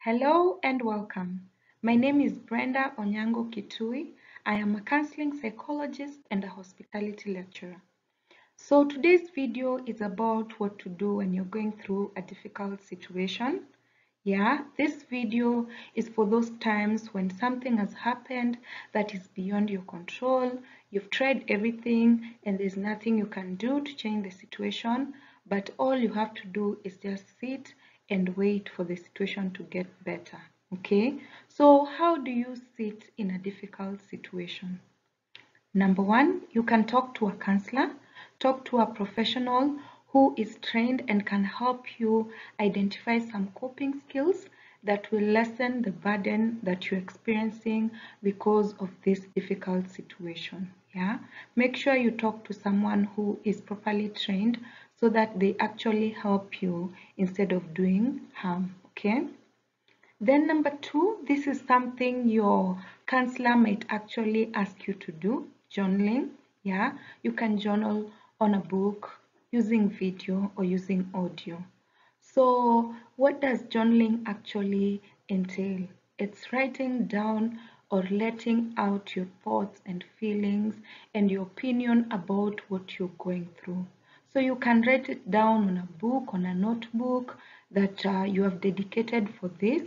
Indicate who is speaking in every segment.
Speaker 1: Hello and welcome. My name is Brenda Onyango Kitui. I am a counseling psychologist and a hospitality lecturer. So today's video is about what to do when you're going through a difficult situation. Yeah, this video is for those times when something has happened that is beyond your control. You've tried everything and there's nothing you can do to change the situation, but all you have to do is just sit and wait for the situation to get better. Okay, so how do you sit in a difficult situation? Number one, you can talk to a counselor, talk to a professional who is trained and can help you identify some coping skills that will lessen the burden that you're experiencing because of this difficult situation. Yeah, make sure you talk to someone who is properly trained so that they actually help you instead of doing harm. Okay. Then number two, this is something your counselor might actually ask you to do, journaling. Yeah, you can journal on a book, using video or using audio. So what does journaling actually entail? It's writing down or letting out your thoughts and feelings and your opinion about what you're going through. So you can write it down on a book, on a notebook that you have dedicated for this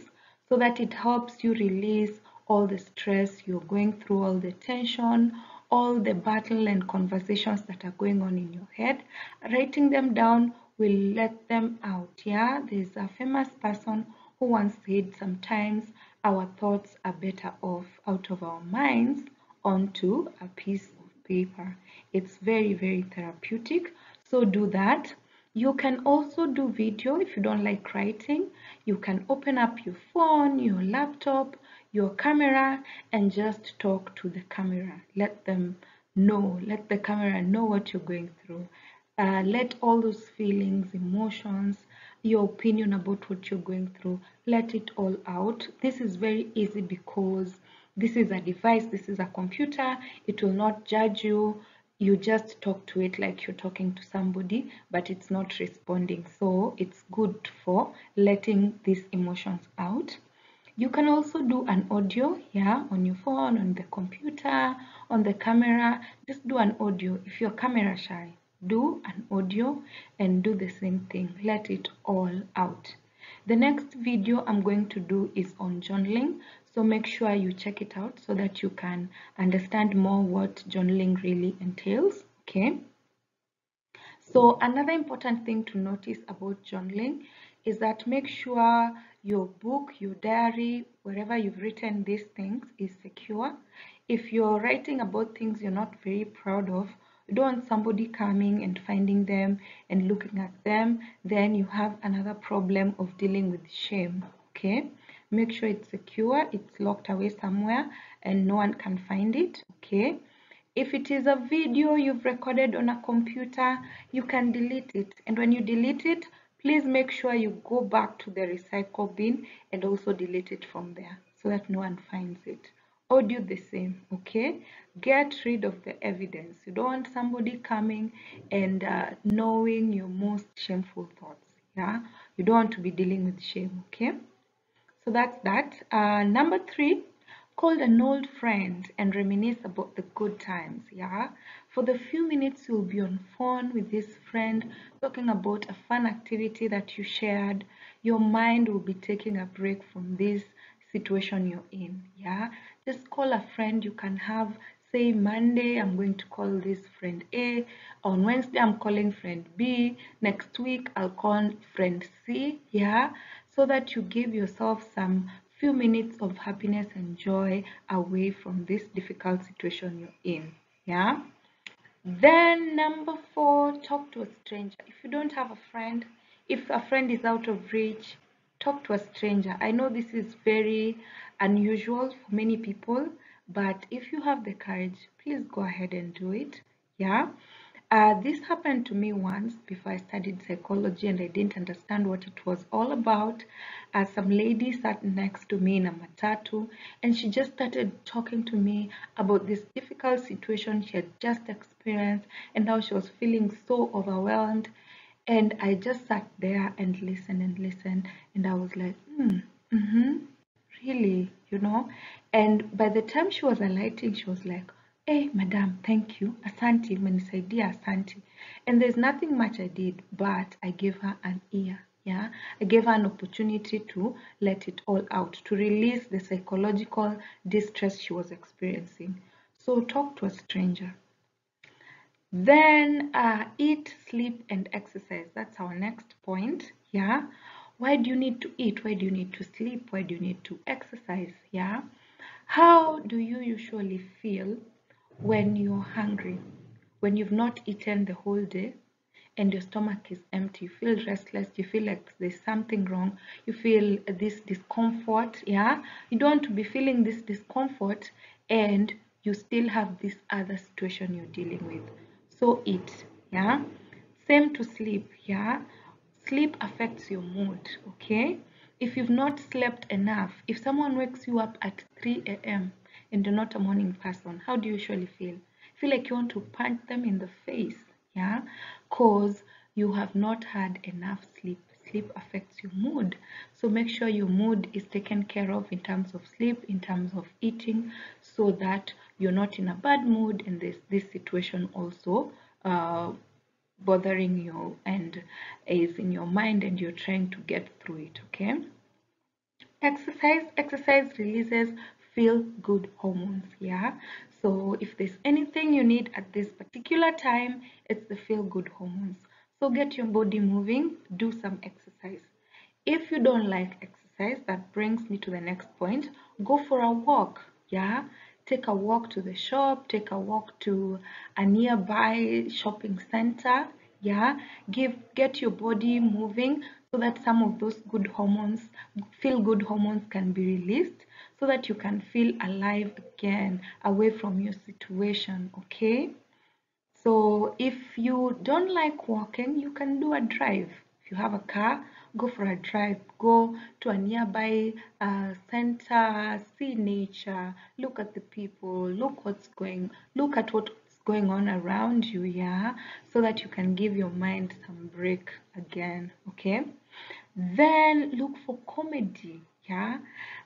Speaker 1: so that it helps you release all the stress you're going through, all the tension, all the battle and conversations that are going on in your head. Writing them down will let them out. Yeah, there's a famous person who once said sometimes our thoughts are better off out of our minds onto a piece of paper. It's very, very therapeutic. So do that. You can also do video if you don't like writing. You can open up your phone, your laptop, your camera, and just talk to the camera. Let the camera know what you're going through. Let all those feelings, emotions, your opinion about what you're going through, let it all out. This is very easy because this is a device, this is a computer. It will not judge you. You just talk to it like you're talking to somebody, but it's not responding. So it's good for letting these emotions out. You can also do an audio, yeah, on your phone, on the computer, on the camera. Just do an audio. If you're camera shy, do an audio and do the same thing. Let it all out. The next video I'm going to do is on journaling. So make sure you check it out so that you can understand more what journaling really entails. Okay. So another important thing to notice about journaling is that make sure your book, your diary, wherever you've written these things is secure. If you're writing about things you're not very proud of, you don't want somebody coming and finding them and looking at them, then you have another problem of dealing with shame. Okay, make sure it's secure, it's locked away somewhere and no one can find it. Okay. If it is a video you've recorded on a computer, you can delete it. And when you delete it, please make sure you go back to the recycle bin and also delete it from there so that no one finds it. Or do the same, okay? Get rid of the evidence. You don't want somebody coming and knowing your most shameful thoughts, yeah? You don't want to be dealing with shame, okay? So that's that. Number three, call an old friend and reminisce about the good times. Yeah. For the few minutes you'll be on phone with this friend talking about a fun activity that you shared, your mind will be taking a break from this situation you're in. Yeah. Just call a friend. You can have, say, Monday, I'm going to call this friend A. On Wednesday, I'm calling friend B. Next week, I'll call friend C. Yeah, so that you give yourself some few minutes of happiness and joy away from this difficult situation you're in. Yeah. Then number four, talk to a stranger. If you don't have a friend, if a friend is out of reach, talk to a stranger. I know this is very unusual for many people, but if you have the courage, please go ahead and do it. Yeah. This happened to me once before I studied psychology and I didn't understand what it was all about. Some lady sat next to me in a matatu and she just started talking to me about this difficult situation she had just experienced and how she was feeling so overwhelmed. And I just sat there and listened and listened and I was like, Really, and by the time she was alighting, she was like, hey, madam, thank you, asante, menisaidia, asante. And there's nothing much I did, but I gave her an ear. Yeah, I gave her an opportunity to let it all out, to release the psychological distress she was experiencing. So talk to a stranger. Then eat, sleep, and exercise. That's our next point. Yeah. Why do you need to eat? Why do you need to sleep? Why do you need to exercise? Yeah. How do you usually feel when you're hungry? When you've not eaten the whole day and your stomach is empty, you feel restless, you feel like there's something wrong, you feel this discomfort. Yeah. You don't want to be feeling this discomfort and you still have this other situation you're dealing with. So eat. Yeah. Same to sleep. Yeah. Sleep affects your mood. Okay. If you've not slept enough, if someone wakes you up at 3 a.m. and you're not a morning person, how do you usually feel? Feel like you want to punch them in the face. Yeah. Because you have not had enough sleep. Sleep affects your mood. So make sure your mood is taken care of in terms of sleep, in terms of eating, so that you're not in a bad mood and this situation also bothering you and is in your mind and you're trying to get through it. Okay. Exercise releases feel good hormones. Yeah. So if there's anything you need at this particular time, it's the feel good hormones. So get your body moving, do some exercise. If you don't like exercise, that brings me to the next point. Go for a walk. Yeah. Take a walk to the shop, take a walk to a nearby shopping center. Yeah. Get your body moving so that some of those good hormones, feel good hormones, can be released so that you can feel alive again, away from your situation. Okay. So if you don't like walking, you can do a drive. If you have a car, go for a drive. Go to a nearby center, see nature, look at the people, look at what's going on around you, yeah, so that you can give your mind some break again, okay? Then look for comedy. Yeah.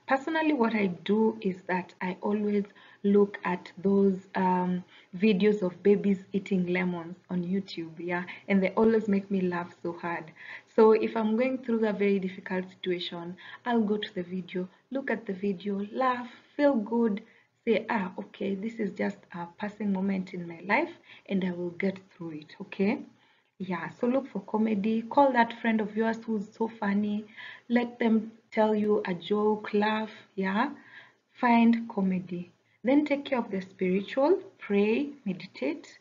Speaker 1: Personally, what I do is that I always look at those videos of babies eating lemons on YouTube. Yeah. And they always make me laugh so hard. So if I'm going through a very difficult situation, I'll go to the video, look at the video, laugh, feel good, say, okay, this is just a passing moment in my life and I will get through it. Okay. Yeah, so look for comedy. Call that friend of yours who's so funny. Let them tell you a joke, laugh. Yeah, find comedy. Then take care of the spiritual. Pray, meditate.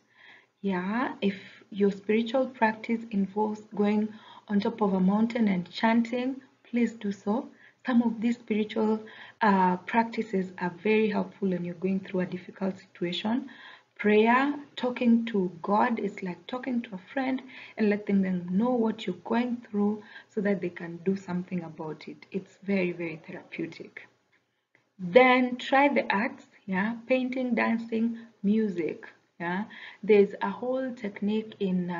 Speaker 1: Yeah, if your spiritual practice involves going on top of a mountain and chanting, please do so. Some of these spiritual practices are very helpful when you're going through a difficult situation. Prayer, talking to God is like talking to a friend and letting them know what you're going through so that they can do something about it. It's very, very therapeutic. Then try the arts, yeah, painting, dancing, music, yeah. There's a whole technique in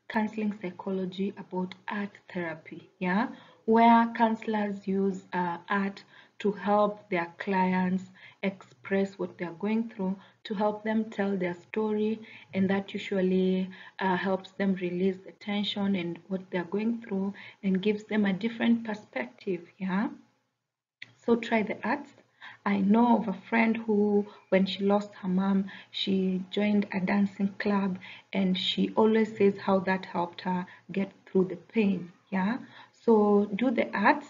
Speaker 1: counseling psychology about art therapy, yeah, where counselors use art to help their clients express what they're going through, to help them tell their story, and that usually helps them release the tension and what they're going through and gives them a different perspective, yeah. So try the arts. I know of a friend who, when she lost her mom, she joined a dancing club and she always says how that helped her get through the pain. Yeah. So do the arts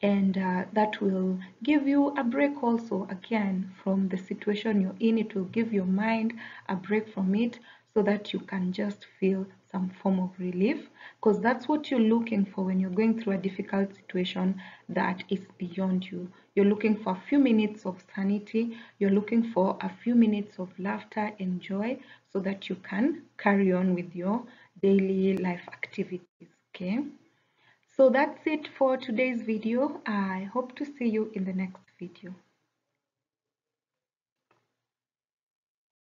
Speaker 1: and that will give you a break also again from the situation you're in. It will give your mind a break from it so that you can just feel some form of relief, because that's what you're looking for when you're going through a difficult situation that is beyond you. You're looking for a few minutes of sanity, you're looking for a few minutes of laughter and joy so that you can carry on with your daily life activities. Okay, so that's it for today's video. I hope to see you in the next video.